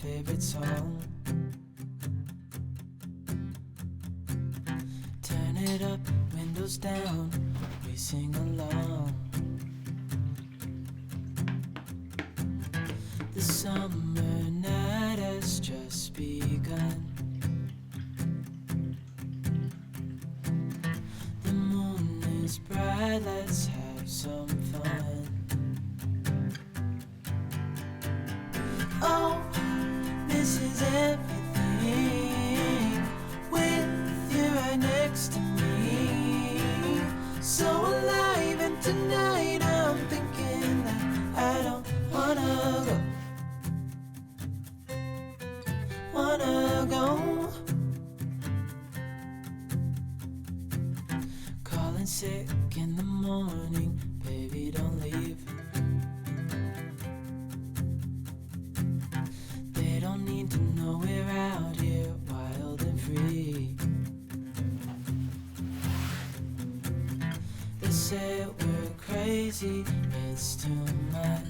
favorite song. Turn it up, windows down, we sing along. The summer night has just begun. The moon is bright, let's have some fun. Oh, this is everything with you right next to me. So alive, and tonight I'm thinking that I don't wanna go. Calling sick in the morning, baby don't leave. They don't need to know we're out here wild and free. They say we're crazy, it's too much.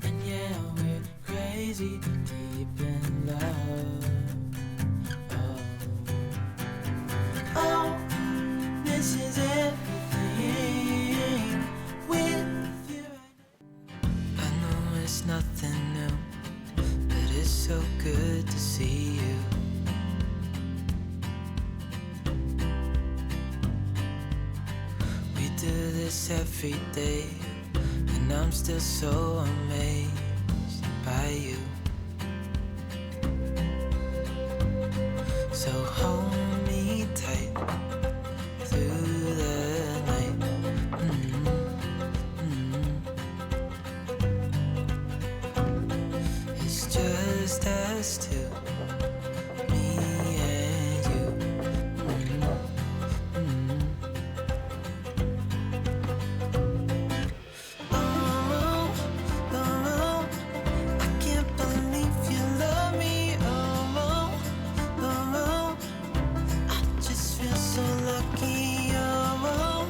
And yeah, we're crazy, deep in love. Oh, this is everything with you. I know it's nothing new, but it's so good to see you. We do this every day, and I'm still so amazed by you. So hold me tight through the night. It's just us two, me and you. Oh, oh, I can't believe you love me. Oh, oh, I just feel so lucky. Oh,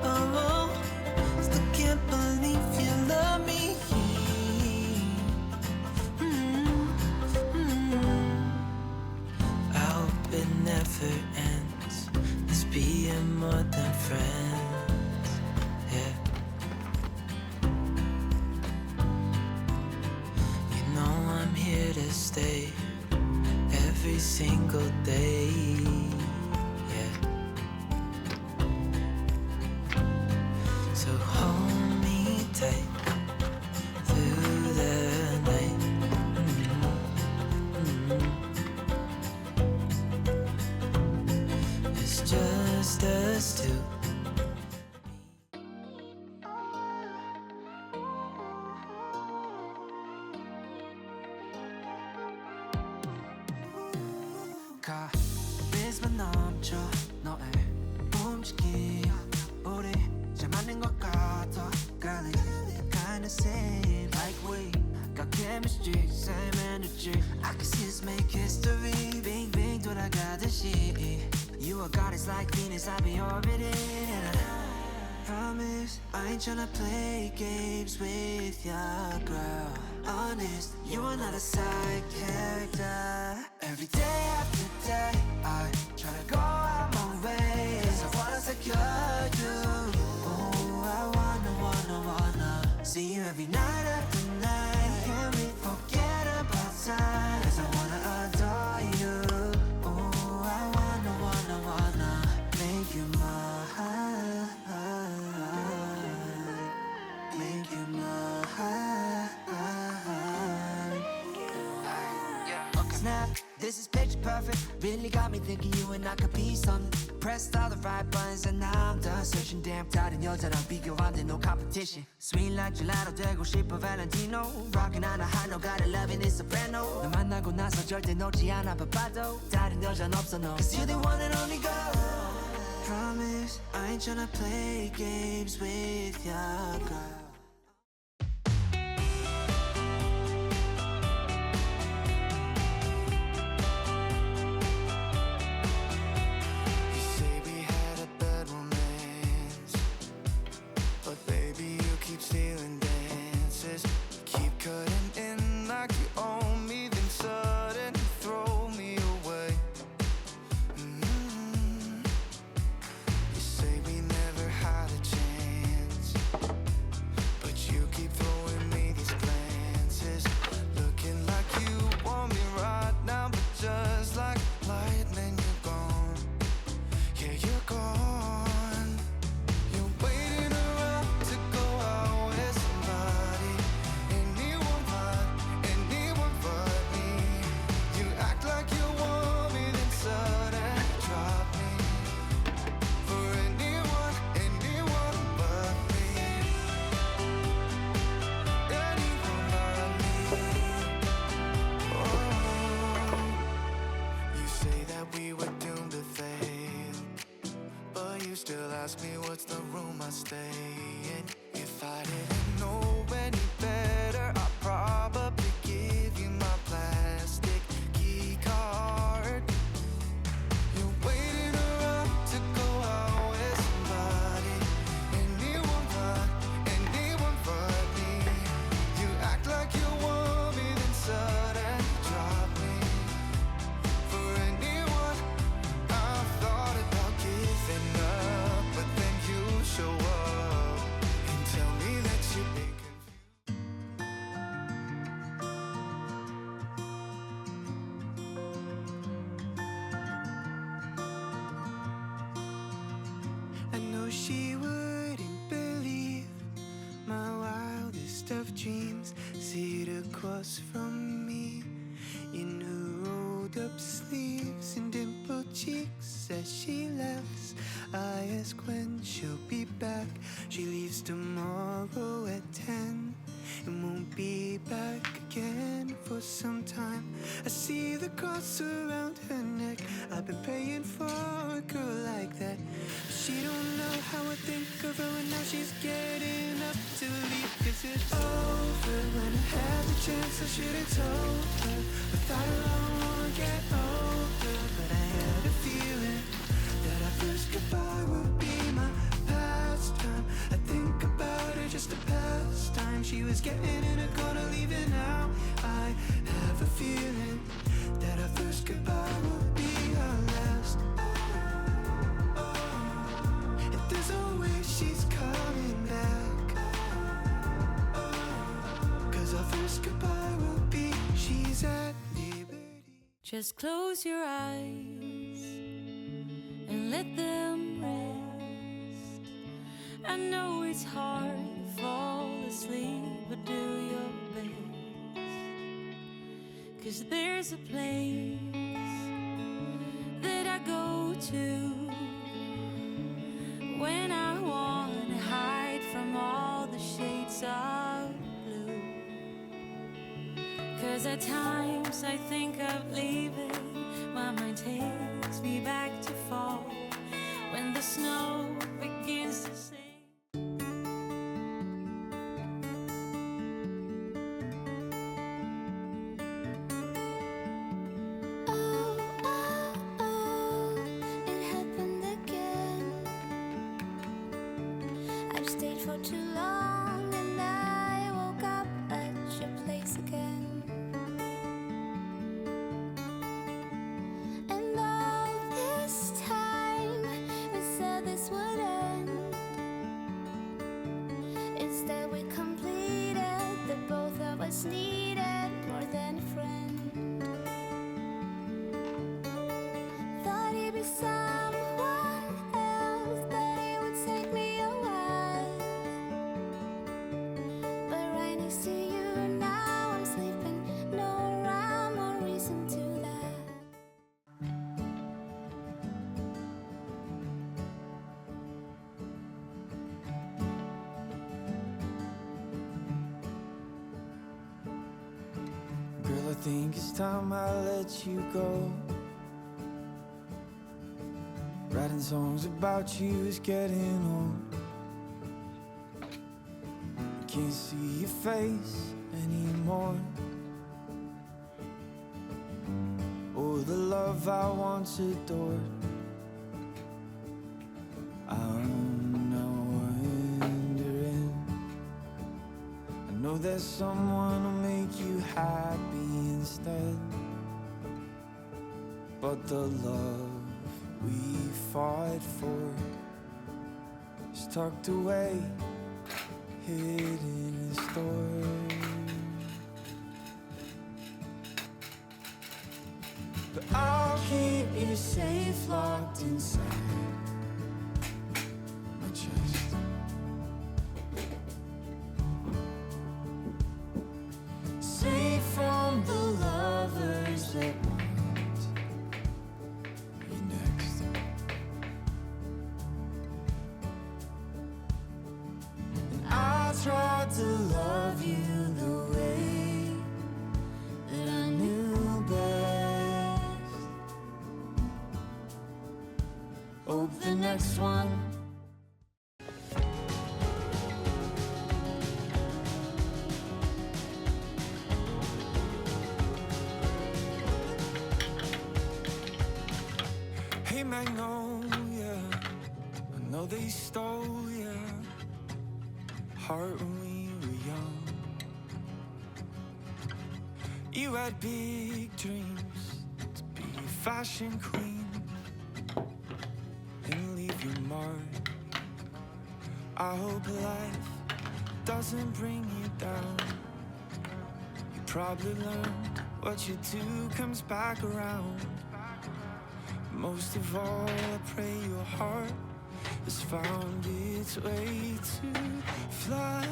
oh, still can't believe you love me. I hope it never ends, this being more than friends, yeah. You know I'm here to stay every single day, yeah. So hold me tight through the night. It's just us two. 가비스만 넘쳐 너의 움직임 우리 잘 맞는 것 같아 Girl, kinda same like we got chemistry, same energy I can see us make history 빙빙 돌아가듯이 You are goddess like Venus, I'll be orbiting and I promise I ain't tryna play games with ya, girl Honest, you are not a side character Every day after day, I try to go out my way Cause I wanna secure you Oh, I wanna see you every night after night Can we forget about time? Cause I wanna adore you Oh, I wanna make you mine Make you mine Snap, this is picture perfect Really got me thinking you and I could be something Pressed all the right buttons and now I'm done searching Damn 다른 여자랑 비교 안 돼, no competition Sweet like gelato 되고 싶어 Valentino Rockin' on a high note, gotta love it, it's soprano 너 만나고 나서 절대 놓지 않아 바빠도 다른 여자는 없어 no Cause you're the one and only girl Promise, I ain't tryna play games with ya, girl But baby, you keep stealing dance ask me what's the room I stay in. If I didn't know any better, I'd probably give you my plastic key card. You're waiting around to go out with somebody. Anyone but me. You act like you want me, then suddenly drop me. For anyone, I've thought about giving up, but then you show up and tell me that you've been confused. I know she wouldn't believe my wildest of dreams sit across from me in her rolled up sleeves and dimpled cheeks as she laughs. I ask when she'll be back. She leaves tomorrow at 10 and won't be back again for some time. I see the cross around her neck. I've been praying for a girl like that. She don't know how I think of her, and now she's getting up to leave. Is it over? When I had the chance, I should have told her. Without her, I don't wanna get older, but I had a feeling that our first goodbye would be my pastime. I think about her just a pastime. She was getting in a corner, leaving now. I have a feeling that our first goodbye will be our last. And there's no way she's coming back. 'Cause our first goodbye will be she's at liberty. Just close your eyes and let them rest. I know it's hard to fall asleep, but do your best. 'Cause there's a place that I go to when I wanna hide from all the shades of blue. 'Cause at times I think of leaving, my mind takes me back to fall when the snow begins to sing. It happened again. I've stayed for too long and I woke up at your place again. And all this time we said this would end. Instead we completed that both of us needed more than a friend. Thought he'd be someone else, that it would take me a while. But right next to you now I'm sleeping. No rhyme or reason to that. Girl, I think it's time I let you go. Writing songs about you is getting old. I can't see your face anymore, or the love I once adored. I'm now wondering, I know there's someone who'll make you happy instead. But the love we fought for is tucked away, hidden in stores. But I'll keep you safe, locked inside my chest. Safe from the lovers that want you next. And I tried to love you the way that I knew best. Hope the next one magnolia. I know they stole your heart when we were young. You had big dreams to be a fashion queen and leave your mark. I hope life doesn't bring you down. You probably learned what you do comes back around. Most of all, I pray your heart has found its way to fly.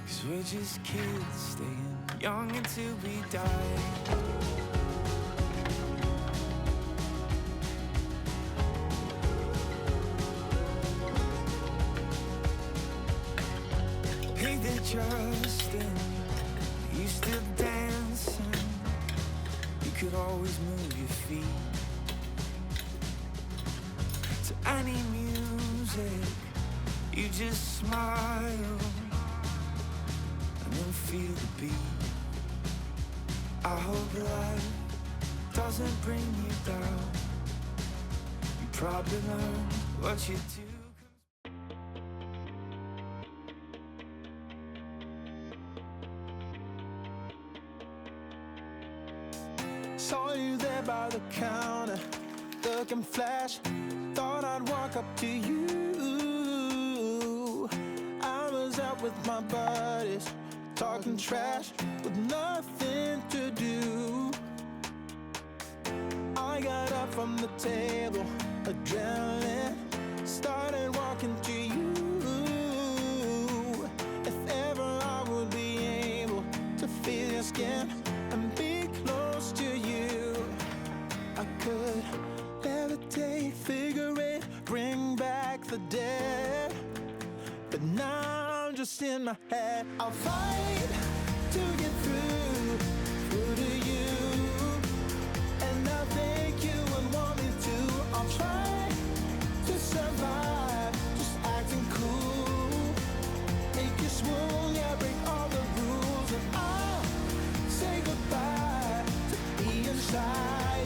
'Cause we're just kids staying young until we die. Hey there, Justin, you still dancing? You could always move your feet to any music. You just smile and then feel the beat. I hope life doesn't bring you down. You probably learned what you do. Saw you there by the counter, looking flash. Thought I'd walk up to you. I was out with my buddies, talking trash with nothing to do. I got up from the table, adrenaline, started walking to you. If ever I would be able to feel your skin and be close to you, I could levitate, figure it, bring back the dead. But now I'm just in my head. I'll fight to get through to you, and I think you would want me to. I'll try to survive, just acting cool. Make you swoon, yeah, break all the rules, and I'll say goodbye to being shy.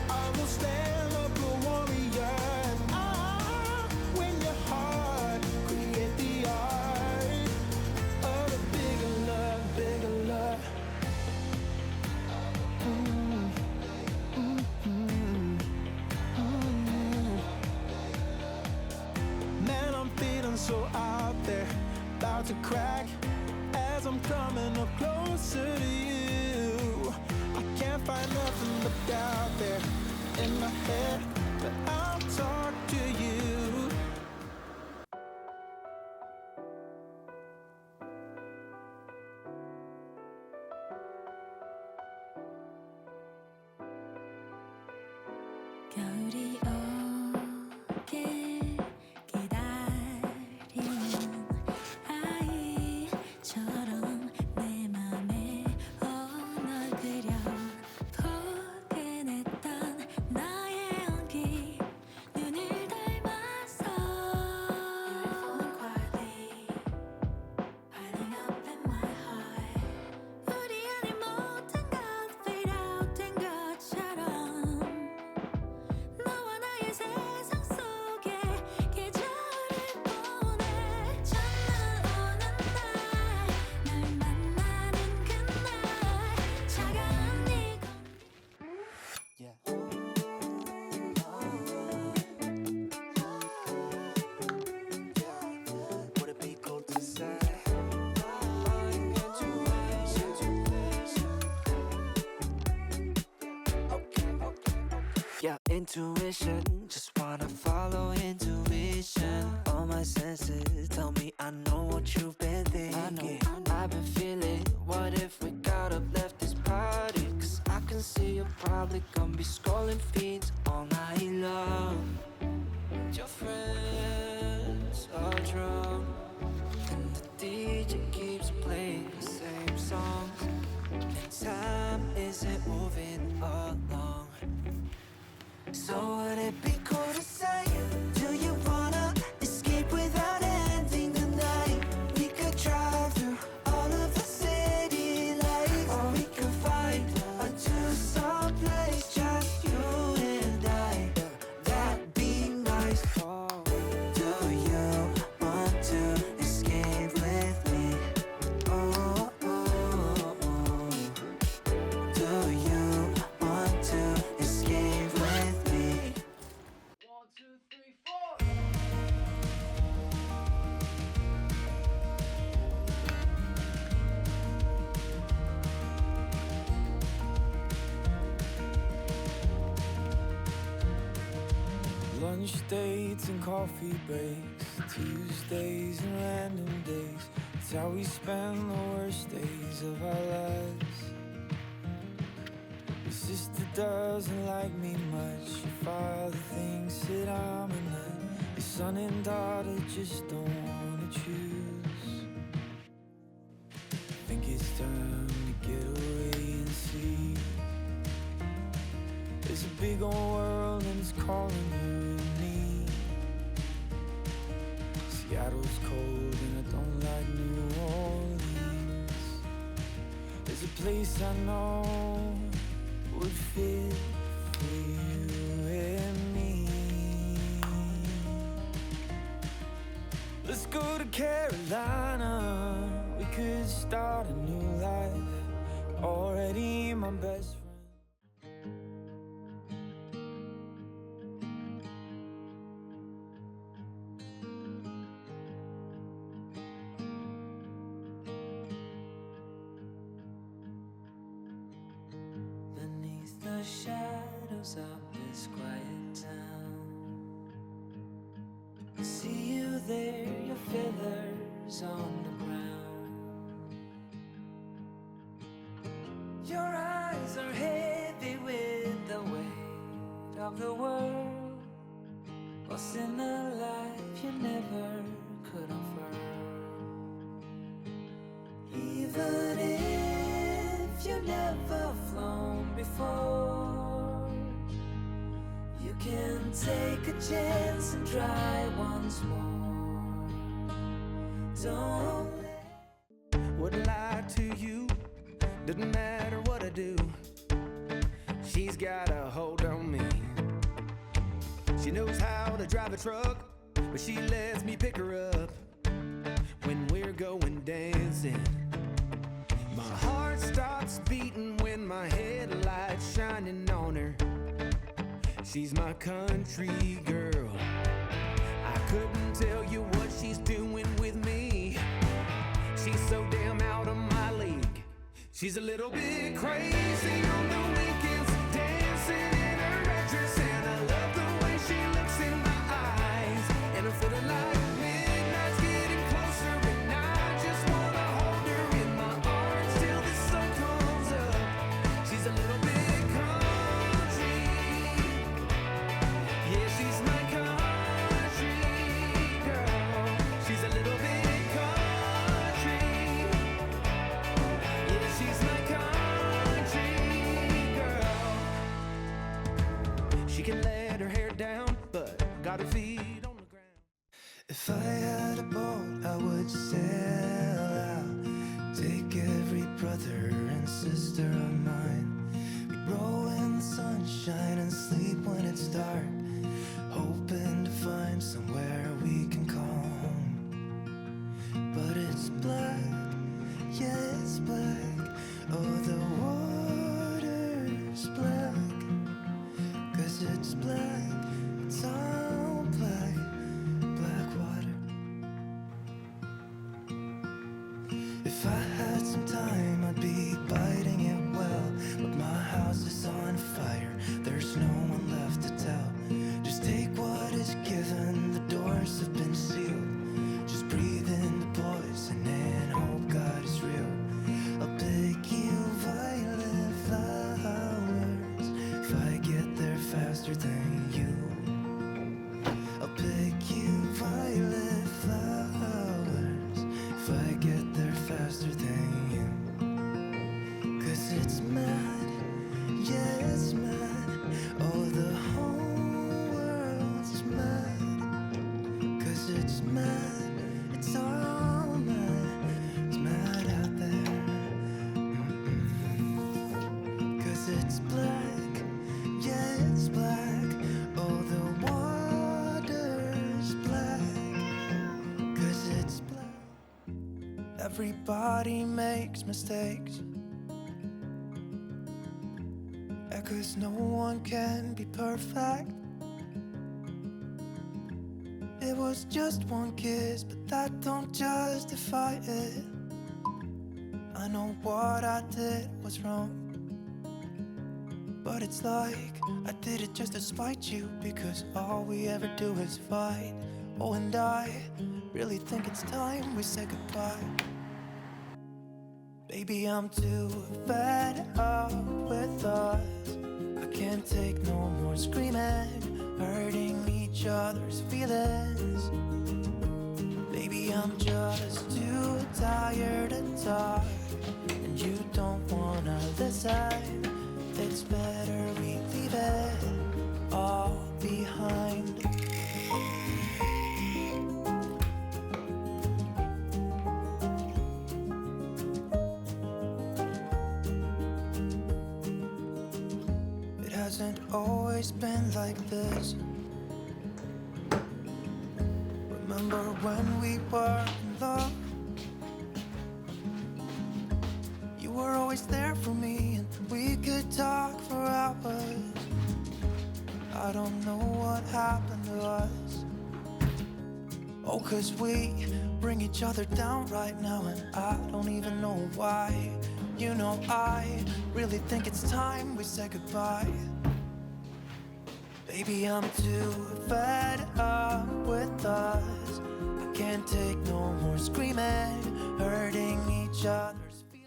I will stand up a warrior, and I'll win your heart, create the art of a bigger love, bigger love. Man, I'm feeling so out there, about to crack as I'm coming up closer to you. I can't find nothing but doubt there in my head, but I'll talk to you. 겨울이 오길 기다리는 아이처럼 내 맘에 널 그려 포근했던 나의 온기 눈을 닮아서 quietly piling up in my heart 우리 안의 모든 것 fade out 된 것처럼 너와 나의 세상 속에 계절을 보내 첫눈 오는 날널 만나는 그날 차가운 네 Would it be cool to say? Yeah, intuition, just wanna follow intuition. All my senses tell me I know what you've been thinking. I've been feeling, what if we got up, left this party? 'Cause I can see you're probably gonna be scrolling feeds all night long. Your friends are drunk, and the DJ keeps playing the same songs, and time isn't moving along. So would it be cool to say, do you wanna escape without ending the night? We could drive through all of the city lights, or we could find a two-song place. lunch dates and coffee breaks, Tuesdays and random days. It's how we spend the worst days of our lives. Your sister doesn't like me much. Your father thinks that I'm a nut. Your son and daughter just don't wanna choose. Think it's time to get away and see. There's a big old world and it's calling you and me. Seattle's cold and I don't like New Orleans. There's a place I know would fit for you and me. Let's go to Carolina. We could start a new life. Already my best friend. Beneath the shadows of this quiet town, I see you there, your feathers on the ground. Your eyes are heavy with the weight of the world. What's in a life you never could afford? Even if you never flown before, you can take a chance and try once more. Don't Wouldn't lie to you, doesn't matter what I do. She's got a hold on me. She knows how to drive a truck, but she lets me pick her up when we're going dancing. My heart stops beating when my headlights shining on her. She's my country girl. I couldn't tell you what she's doing with me. She's so damn out of my league. She's a little bit crazy on the weekends, dancing in her red dress, and I love the way she looks in my eyes. And I'm feeling like midnight's getting closer, and I just wanna hold her in my arms till the sun comes up. She's a little bit country, yeah, she's my country girl. She's a little bit country, yeah, she's my country girl. She can let her hair down, but got her feet on the ground. If I had a boat, I would sail out. Take every brother and sister of mine. We'd roll in the sunshine and sleep when it's dark, hoping to find somewhere we can call home. But it's black, yeah, it's black. Oh, the water's black. 'Cause it's black, it's all black, black water. If I had some time, I'd be biting it well. But my house is on fire, there's no one left to tell. Just take what is given, the doors have been sealed. Just breathe in the poison and hope God is real. I'll pick you violet flowers if I get there faster than you. I'll pick you violet flowers if I get there faster than you. 'Cause it's mad, yeah, it's mad. Oh, the whole world's mad. 'Cause it's mad, it's all mad. It's mad out there. 'Cause it's black, yeah, it's black. Oh, the water's black. 'Cause it's black. Everybody makes mistakes. Yeah, 'cause no one can be perfect. It was just one kiss, but that don't justify it. I know what I did was wrong, But it's like I did it just to spite you, because all we ever do is fight. Oh, and I really think it's time we say goodbye. Baby, I'm too fed up with us. I can't take no more screaming, hurting each other's feelings. Baby, I'm just too tired to talk, and you don't wanna listen. It's better we leave it all behind. It hasn't always been like this. Remember when we were in love? You were always there for me, and we could talk for hours. I don't know what happened to us. Oh, 'cause we bring each other down right now, and I don't even know why. You know, I really think it's time we say goodbye. Baby, I'm too fed up with us. I can't take no more screaming, hurting each other's feelings.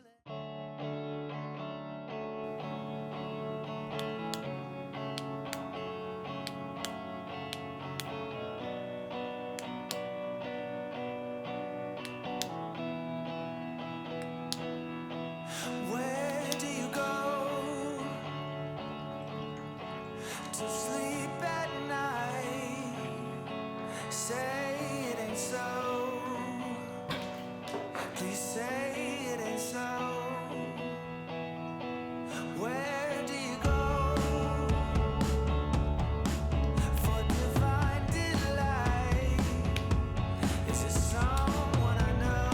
Where do you go to sleep at night? Say it ain't so. Please say it ain't so. Where do you go for divine delight? Is it someone I know?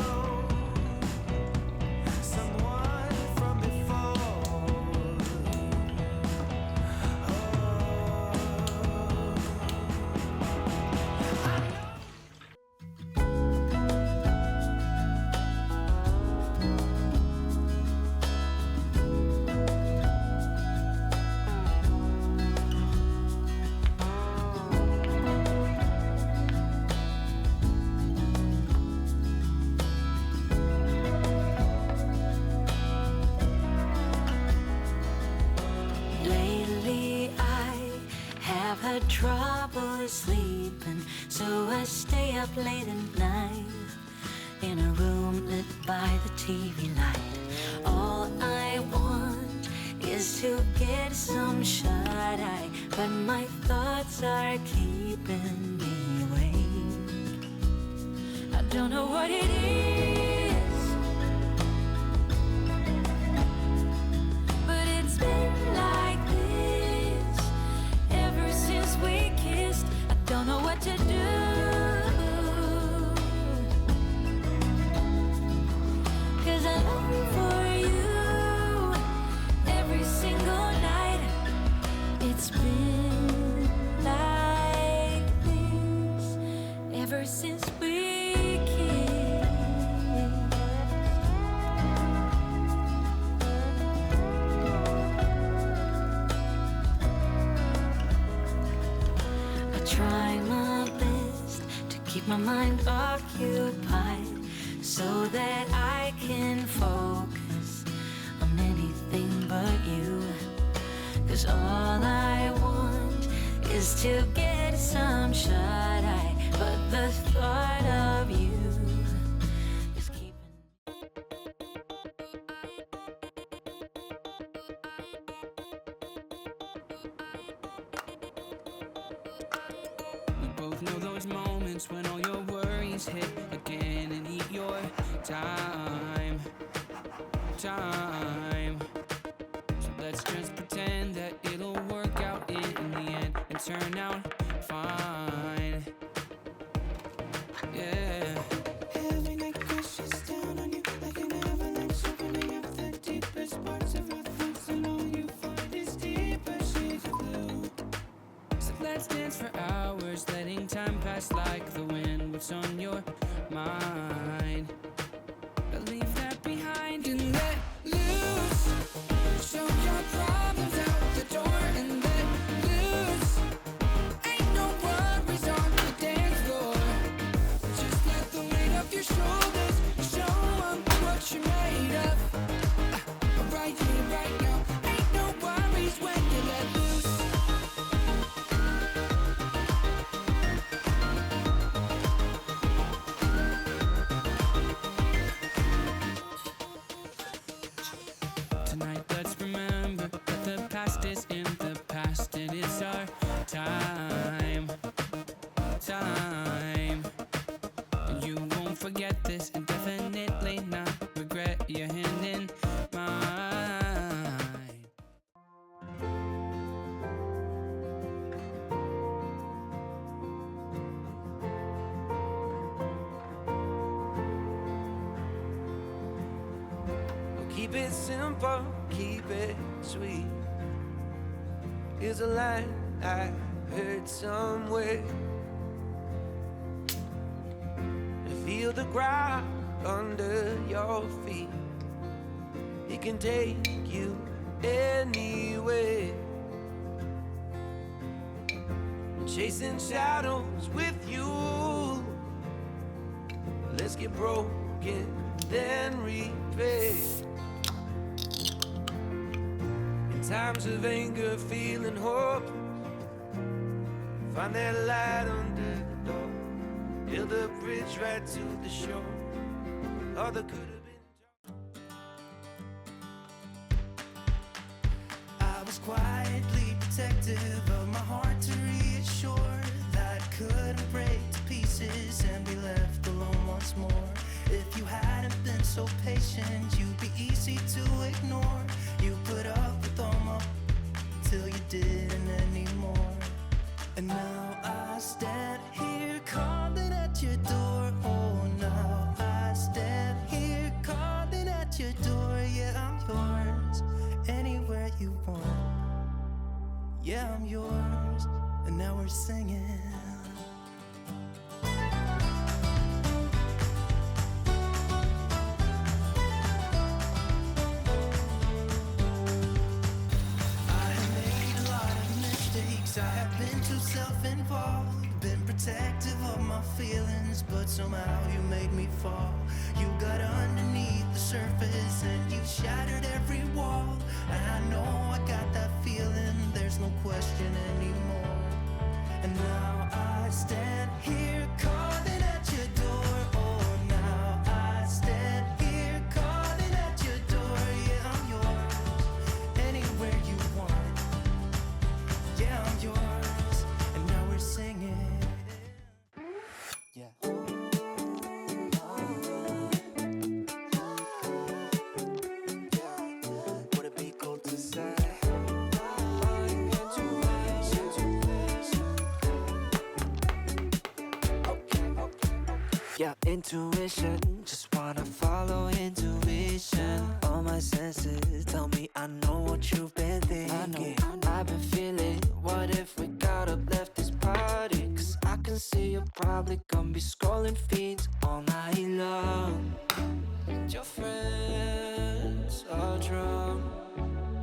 Someone from before? Lately I have had trouble sleeping, so I stay up late at night in a room lit by the TV light. All I want is to get some shut-eye, but my thoughts are keeping me awake. I don't know what it is, but it's been like this ever since we kissed. I don't know what to do, 'cause I long for you every single night. It's been like this ever since we kissed. I try my best to keep my mind occupied so that I can focus on anything but you. 'Cause all I want is to get some shut-eye, but the thought of you is keeping. We both know those moments when all your worries hit again and eat your time. So let's just pretend that it'll work out in the end and turn out fine. Yeah. Every night crashes down on you like an avalanche, opening up the deepest parts of our thoughts, and all you find is deeper shades of blue. So let's dance for hours, letting time pass like the wind. What's on your mind? But leave that behind and let loose. time, time. You won't forget this and definitely not regret your hand in mine. Keep it simple, keep it sweet. Here's a line I heard somewhere. Feel the ground under your feet. It can take you anywhere. Chasing shadows with you. Let's get broken, then repair. In times of anger, feeling hope, find that light under the door. Build a bridge right to the shore. All that could have been. I was quietly protective of my heart to reassure that I couldn't break to pieces and be left alone once more. If you hadn't been so patient, you'd be easy to ignore. You put up with all my till you didn't anymore. And now I stand here calling at your door. Oh, now I stand here calling at your door. Yeah, I'm yours, anywhere you want. Yeah, I'm yours, and now we're singing. I have been too self-involved, been protective of my feelings, but somehow you made me fall. You got underneath the surface and you shattered every wall. And I know I got that feeling, there's no question anymore. And now I stand here calling at your door. Oh, now I stand here calling at your door. Yeah, I'm yours, anywhere you want. Yeah, I'm yours, and now we're singing. Yeah. Would it be cool to say? Yeah, intuition, just wanna follow intuition. All my senses tell me I know what you've been thinking. I've been feeling, what if we got up, left this party? Cause I can see you're probably gonna be scrolling feeds all night long. And your friends are drunk,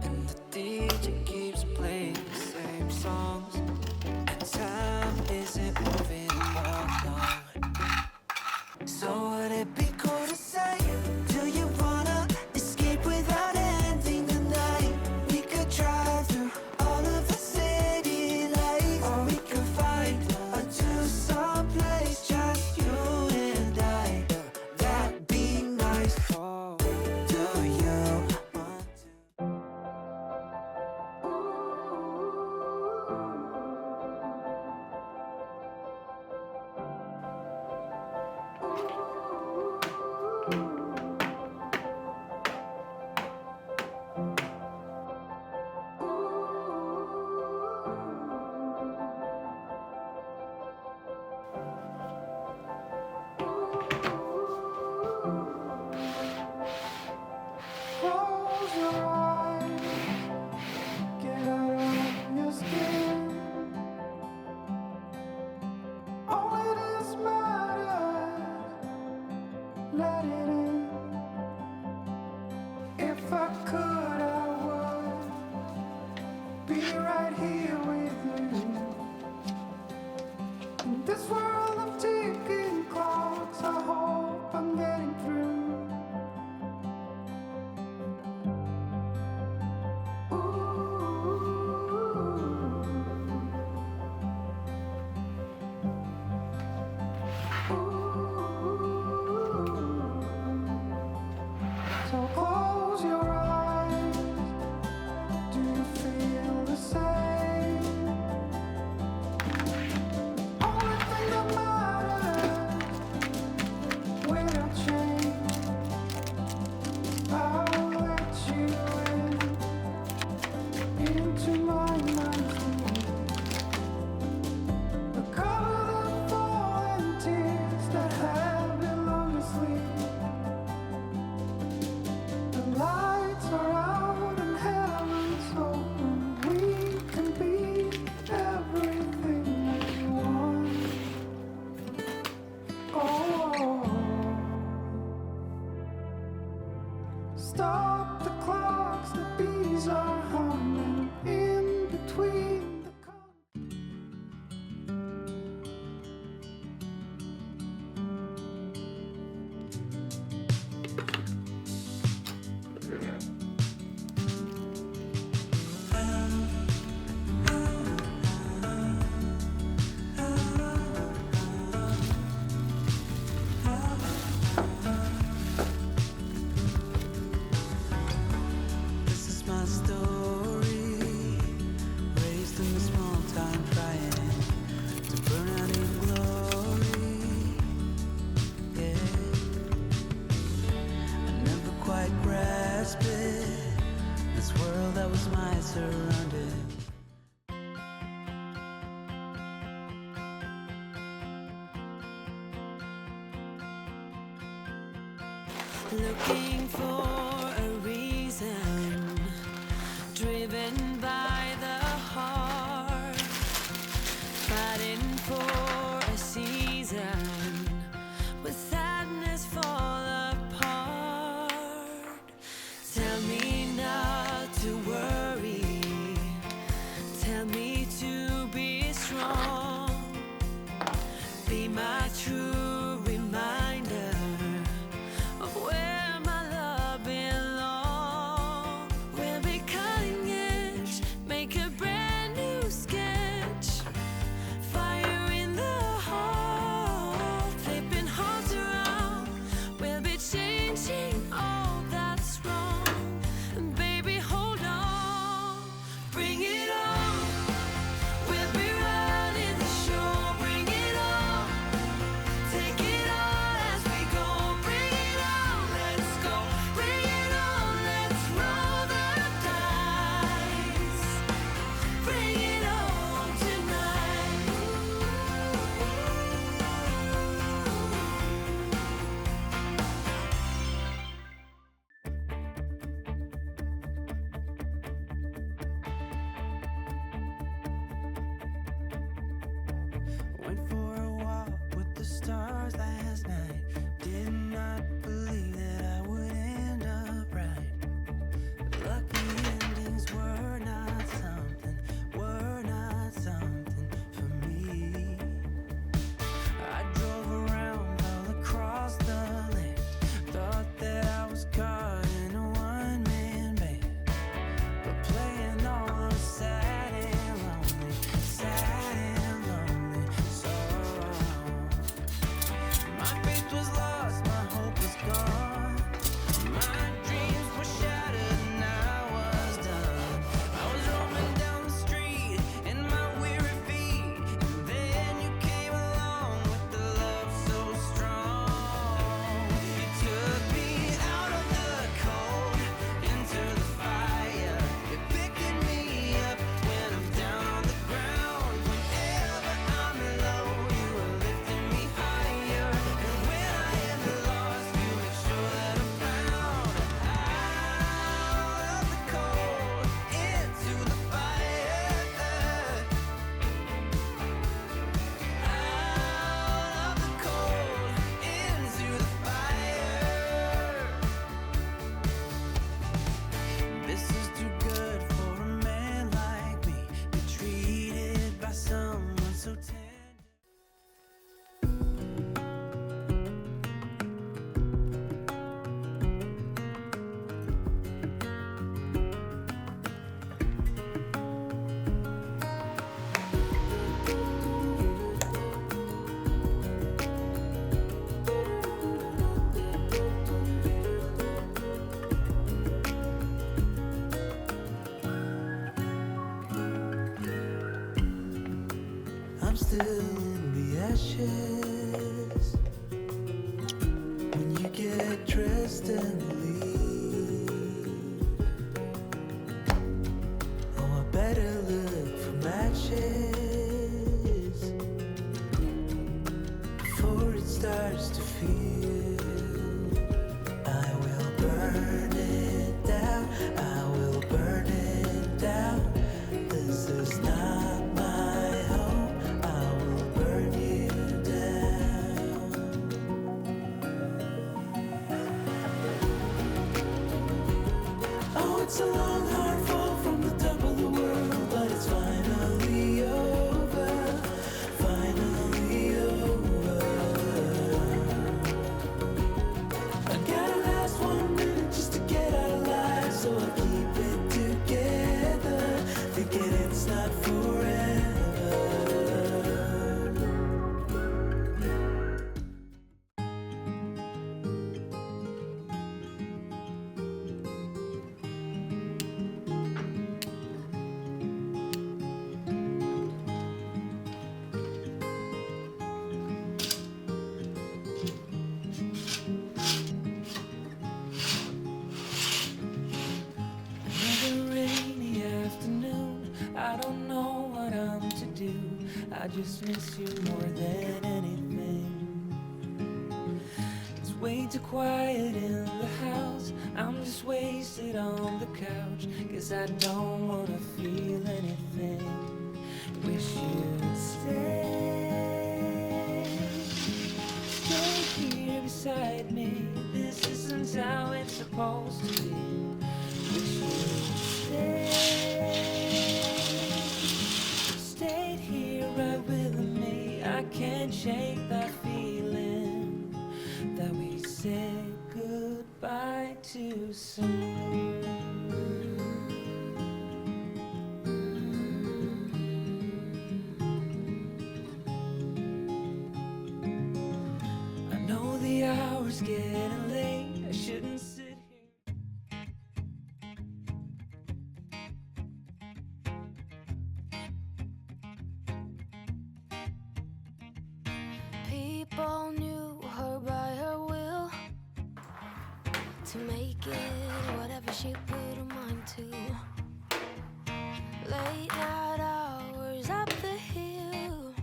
and the DJ keeps playing the same songs, and time isn't moving along. So would it be cool to say, do you wanna escape without ending the night? We could drive through all of the city lights, or we could find a Tucson place, just you and I. That'd be nice. Oh, do you want Close your eyes, get out of your skin. Only this matters, let it in. If I could, I would be right here with you. In this world of ticking clocks, I hope I'm getting through. So close your eyes. Stop the clocks, the bees are humming in between the This is my story, raised in a small town, trying to burn out in glory. Yeah, I never quite grasped it. This world that was my surrounding. Looking for a reason, driven by the heart, fighting for a season, with sadness fall apart. Tell me not to worry, tell me to be strong, be my true reminder of where my love belongs. We'll be cutting edge, make a brand new sketch. Fire in the heart, flipping hearts around. We'll be changing all that's wrong. And baby, hold on, bring it on. We'll be running the show, bring it on. Take it all as we go, bring it on, let's go, bring it on, let's roll the dice, bring it on tonight. Went for a walk with the stars last night. Did not believe that I would end up right. Lucky endings were not something for me. I drove around all across the land. Thought that I was caught in a one-man band, but playing all those sad and lonely songs. My faith was lost, my hope was gone. My dreams were shattered and I was done. I was roaming down the street in my weary feet, and then you came along with the love so strong. You took me out of the cold into the fire. You're picking me up when I'm down on the ground. Whenever I'm low, you are lifting me higher. And when I am lost, you make sure that I'm found. Out of the cold into the fire. Out of the cold into the fire. This is too good for a man like me. Be treated by someone so tender. I'm still in the ashes when you get dressed and leave. Oh, I better look for matches before it starts to feel. I will burn it down, I will burn it down. This is not my home, I will burn you down. It's a long hard fall from the top of the world, but it's finally over, finally over. I got a last 1 minute just to get out alive, so I keep it together, thinking it's not forever. Another rainy afternoon. I don't know what I'm to do. I just miss you more than anything. It's way too quiet in the house. I'm just wasted on the couch. Guess I don't wanna feel anything. Wish you'd stay. Stay here beside me. This isn't how it's supposed to be. Wish you'd stay. Stayed here right with me. I can't shake that feeling that we said goodbye too soon. I know the hour's getting late. I shouldn't sit here. People knew her by her will to make it whatever she put her mind to. Late night hours up the hill,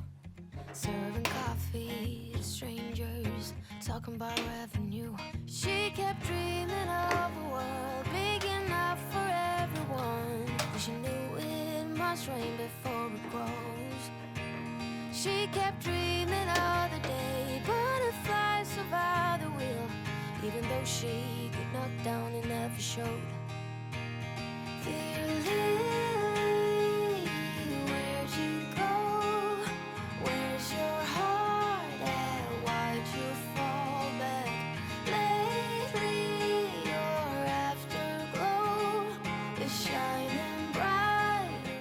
serving coffee to strangers, talking about revenue. She kept dreaming of a world big enough for everyone, but she knew it must rain before it grows. She kept dreaming of the day butterflies survived the wheel, even though she got knocked down and never showed. Dear Lily, where'd you go? Where's your heart at? Why'd you fall back? Lately your afterglow is shining brighter.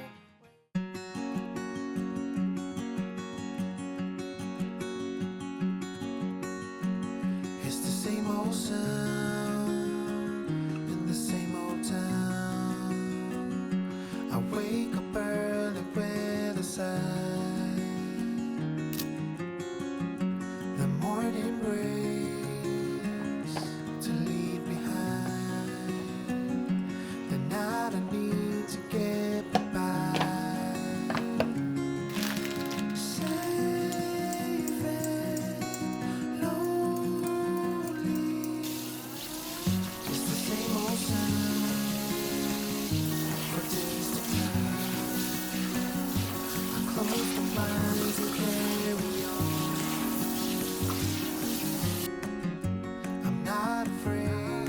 It's the same old sound in the same old town. I wake up early with a sigh. The morning breaks to leave behind the night I need to get by. Safe and lonely. It's the same old sound for days to come. I close my eyes and carry on. I'm not afraid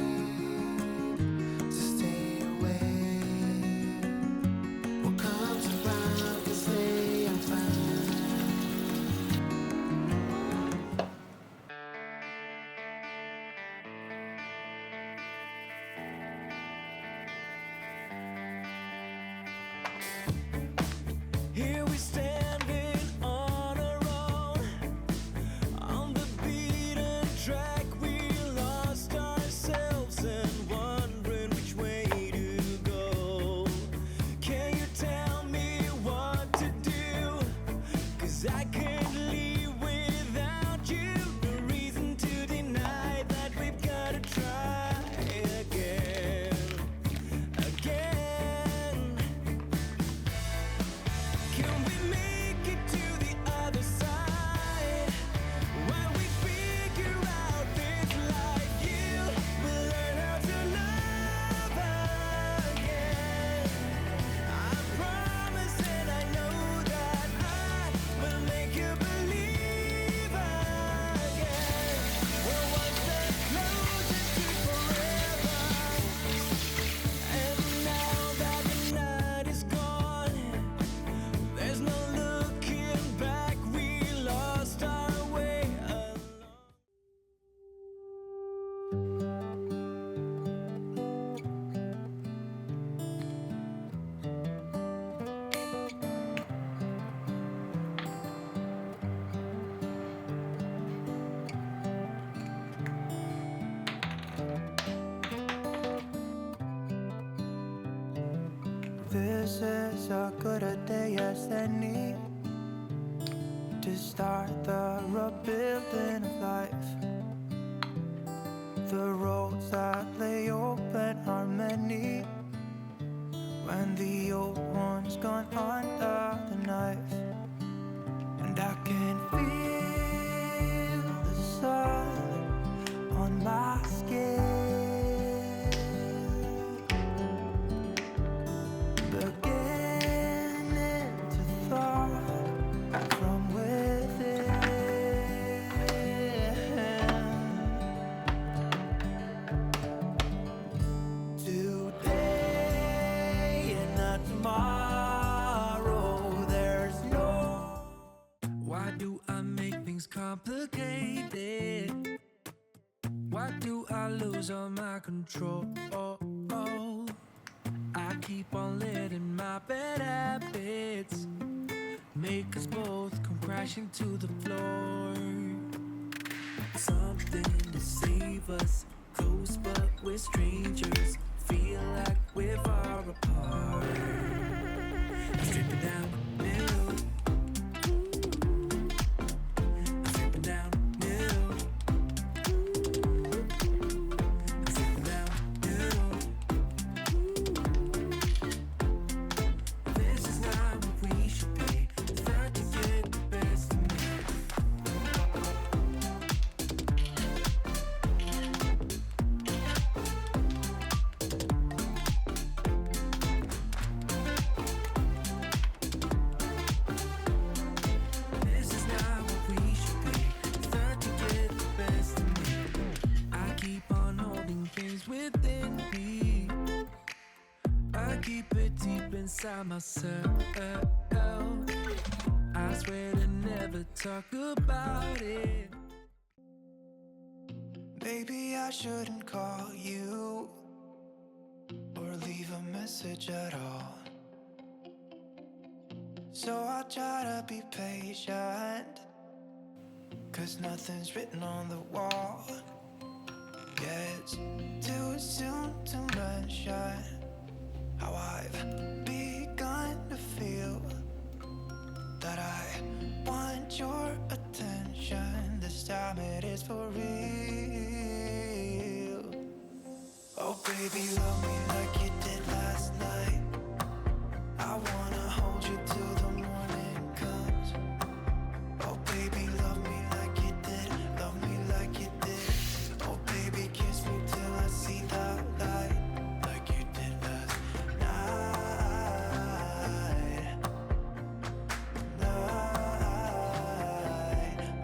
to stay away. What comes around can stay, I'm fine. Here we standing on our own, on the beaten track. We lost ourselves and wondering which way to go. Can you tell me what to do? 'Cause I can't leave without you. No reason to deny that we've gotta try again, again. Can we make This is as good a day as any to start the rebuilding of life. The roads that lay open are many when the old one's gone under the knife. And I can feel the sun on my skin, beginning to thaw from within. Today and not tomorrow, there's no. Why do I make things complicated? Why do I lose all my control? I keep on letting my bad habits make us both come crashing to the floor. Something to save us, close but we're strangers. Feel like we're far apart. Strip it down, middle. Strip it down, middle. Strip it down, middle. This is not what we should be. Start to get the best of me. This is not what we should be. Start to get the best of me. I keep on holding things within me. I keep it deep inside myself. I swear to never talk about it. Maybe I shouldn't call you or leave a message at all. So I'll try to be patient, 'cause nothing's written on the wall. Yeah, it's too soon to mention how I've begun to feel that I want your attention. This time it is for real. Oh baby, love me like you did last night. I wanna hold you till the morning comes. Oh baby, love me like you did. Love me like you did. Oh baby, kiss me till I see the light, like you did last night.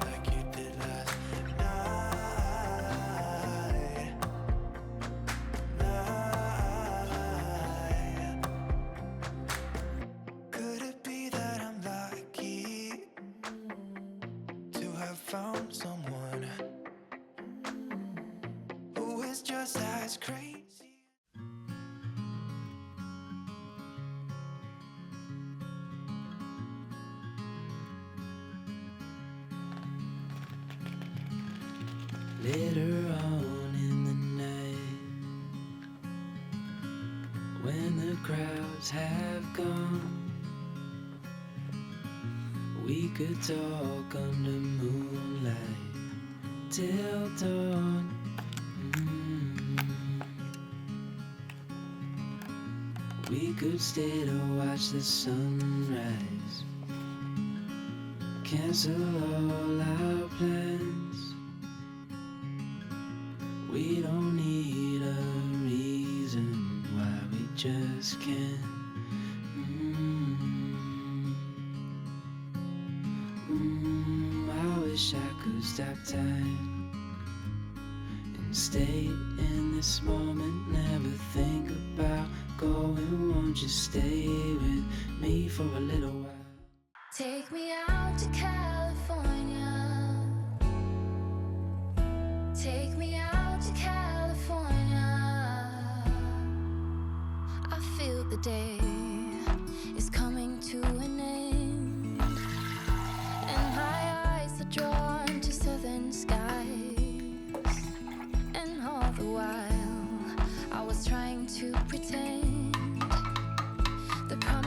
Like you did last night. Could it be that I'm lucky to have found someone who is just as crazy? Later on in the night, when the crowds have gone, we could talk under moonlight till dawn. We could stay to watch the sunrise, cancel all our plans. We don't need a reason why we just can't. I wish I could stop time and stay in this moment, never think about going. Won't you stay with me for a little while? Take me out to California. Take me out to California. I feel the day is coming to an end, and my eyes are drawn to southern skies. And all the while I was trying to pretend the promise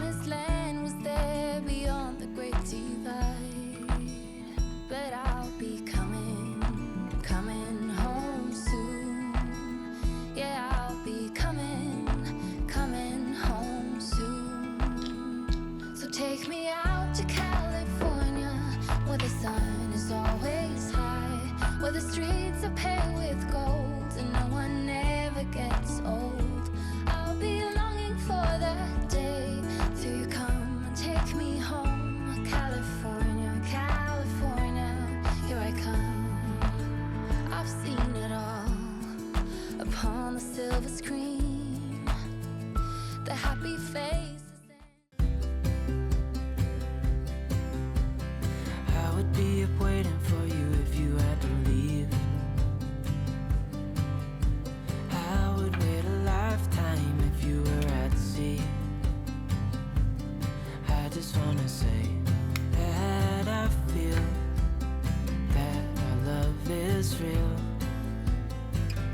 happy faces. I would be up waiting for you if you had to leave. I would wait a lifetime if you were at sea. I just wanna say that I feel that our love is real.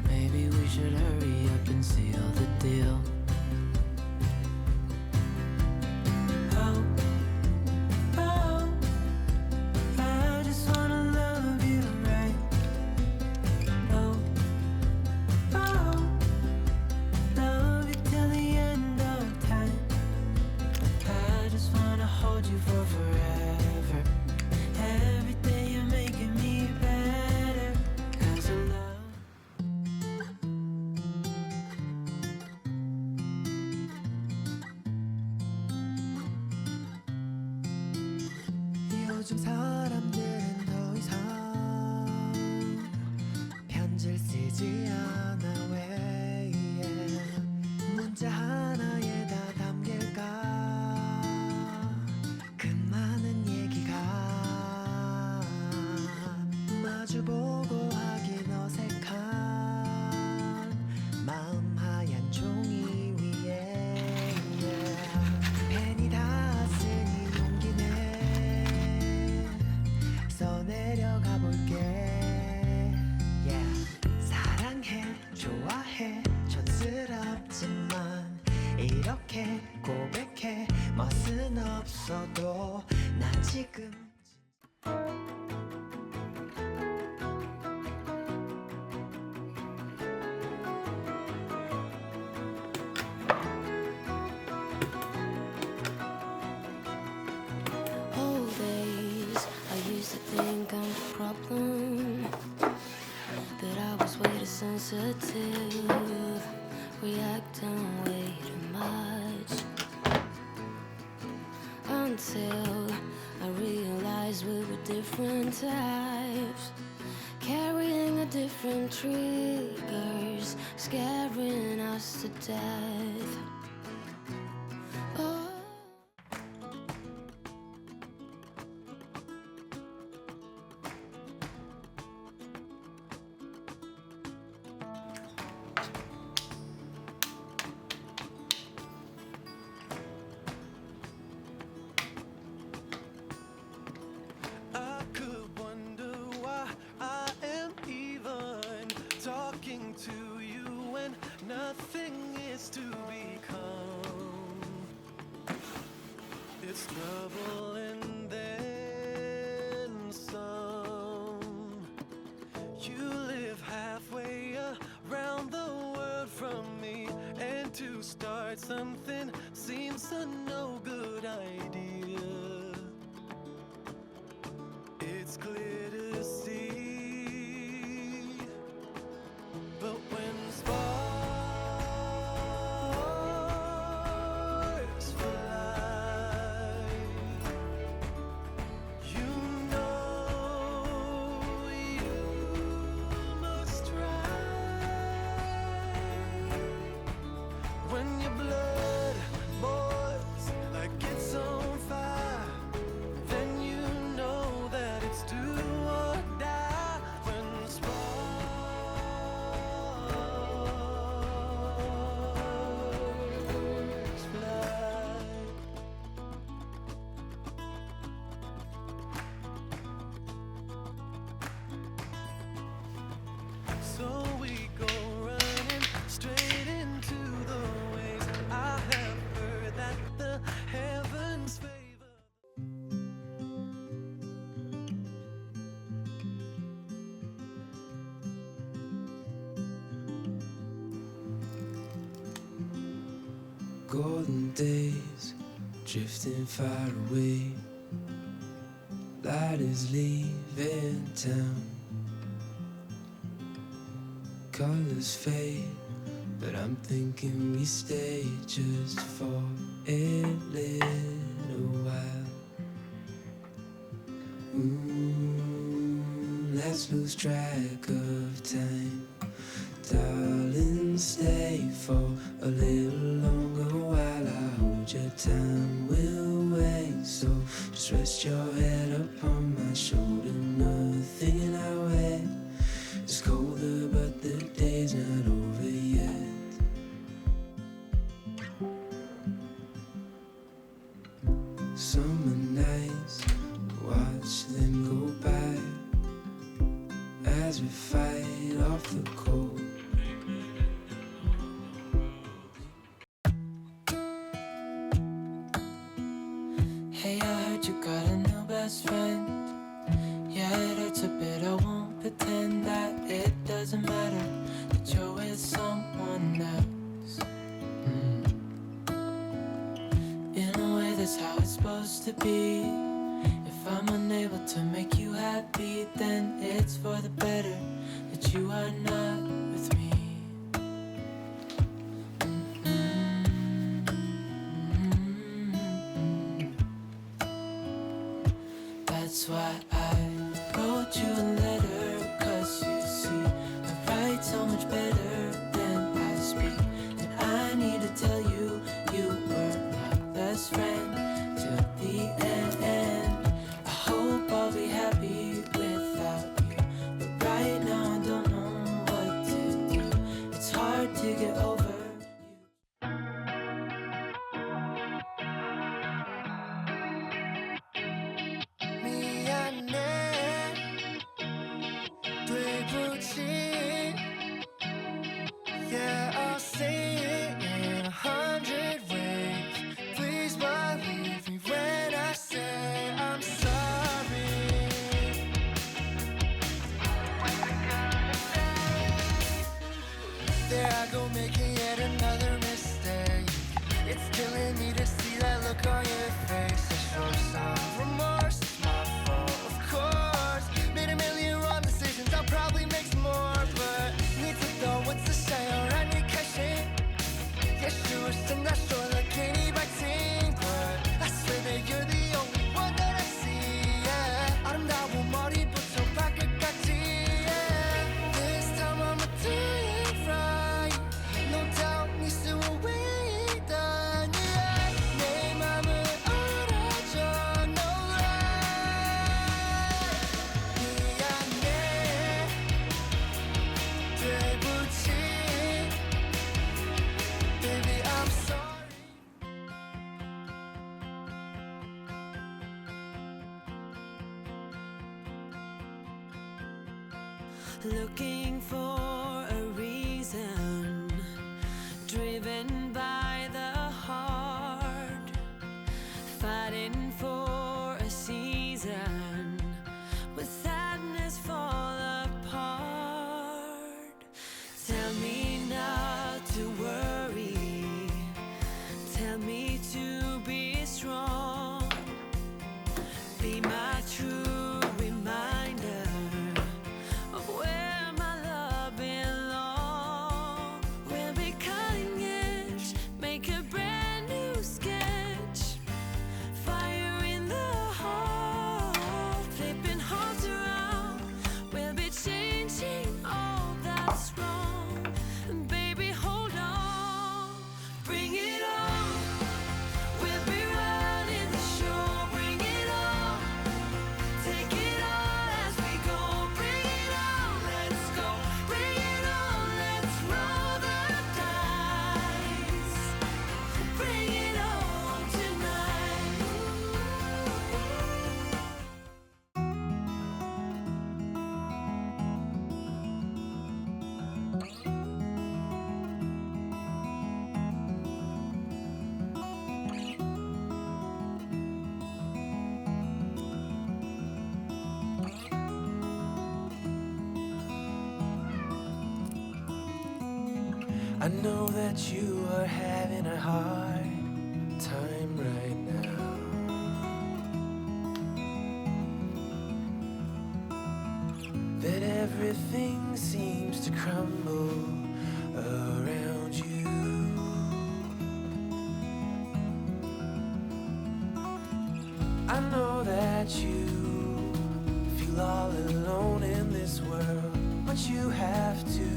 Maybe we should hurry up and seal the deal. Oh, oh, I just wanna love you right. Oh, oh, love you till the end of time. I just wanna hold you for forever. Every day you're making me better. 'Cause of love. 요즘 사람들은 더 이상 편지를 쓰지 않아. 왜 문자 하나에 다 담길까 그 많은 얘기가. 마주보고 하긴 어색한 마음 하얀 종이 위에 펜이 다 쓰니 용기 내 써내려가 볼게. 사랑해 좋아해 촌스럽지만 이렇게 고백해 멋은 없어도 난 지금 Old days, I used to think I'm the problem, that I was way too sensitive, reacting way too much, until I realized we were different types, carrying a different triggers, scaring us to death. Oh. I could wonder why I am even talking to you when nothing is to become. It's trouble and then some. You live halfway around the world from me, and to start something seems a no good idea. It's clear to see, but when sparks fly, you know you must try. When your blood boils like it's on fire, then you know that it's do or die. When sparks fly. So we go running straight into the waves. I have heard that the heavens favor. Golden days drifting far away. Light is leaving town. Colors fade, but I'm thinking we stay just for a little while. Let's lose track of time. Darling, stay for a little longer while Just rest your head upon my shoulder. Nothing in our head is colder, but the day's not over yet. Summer nights, watch them go by as we fight off the cold. Hey, I heard you got a new best friend. Yeah, it hurts a bit, I won't pretend that it doesn't matter that you're with someone else. In a way, that's how it's supposed to be. If I'm unable to make you happy, then it's for the better that you are not with me. That's why I wrote you a letter, 'cause you see, I write so much better than I speak. And I need to tell you, you were my best friend till the end. I hope I'll be happy without you, but right now I don't know what to do. It's hard to get over you. 미안해 되부진 Yeah, I'll say it in 100 ways. Please believe me when I say I'm sorry. There I go making yet another mistake. It's killing me to see that look on your face. I show some remorse, it's my fault, of course. Made a million wrong decisions, I'll probably make some more. But need to know what's the shine around your cashing. Yeah, sure, I'm not sure that candy biting, but I swear that you're the only one that I see. Yeah, 아름다운 머리부터 발끝까지. Yeah, this time I'ma do it right. No doubt, 네 수위다. Yeah, 내 맘을 알아줘. No lie. 미안해. 되부진. Baby, I'm sorry. Looking for a reason, driven by the heart, fighting for a season, with sadness fall apart. Tell me not to worry, tell me to be strong, be my true reminder of where my love belongs. We'll be cutting edge, make a brand new sketch. Fire in the heart, flipping hearts around. We'll be changing all that's wrong. Baby, hold on, bring it on. We'll be running the show, bring it on. Take it all as we go, bring it on, let's go, bring it on, let's roll the dice, bring it on tonight. I know that you are having a hard time right now. That everything seems to crumble around you. I know that you feel all alone in this world, but you have to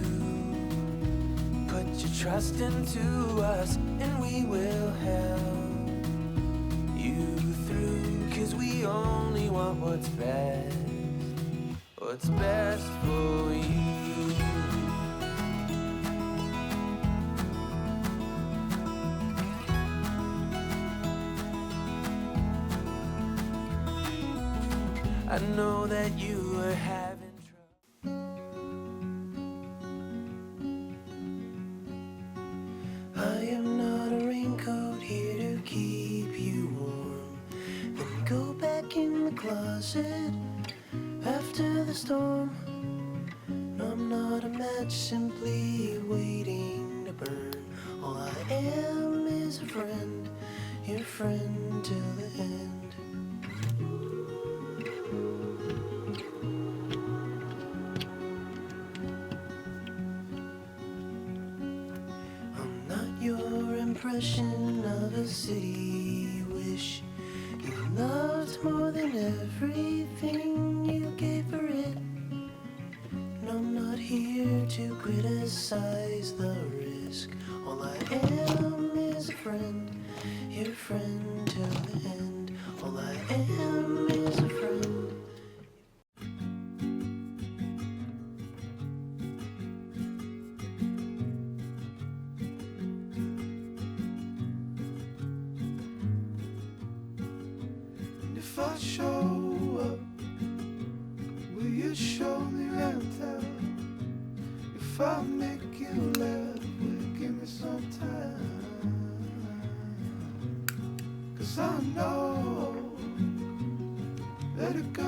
put your trust into us, and we will help you through. 'cause we only want what's best for you. I know that you are having trouble. I am not a raincoat here to keep you warm. Then go back in the closet after the storm. I'm not a match simply waiting to burn. All I am is a friend, your friend till the end. I'm not your impression of a city wish. You loved more than everything you gave for it. And I'm not here to criticize the risk. All I am is a friend, your friend till the end. All I am is a friend. And if I show up, will you show me rental? If I make you laugh, will you give me some time? 'Cause I know that it got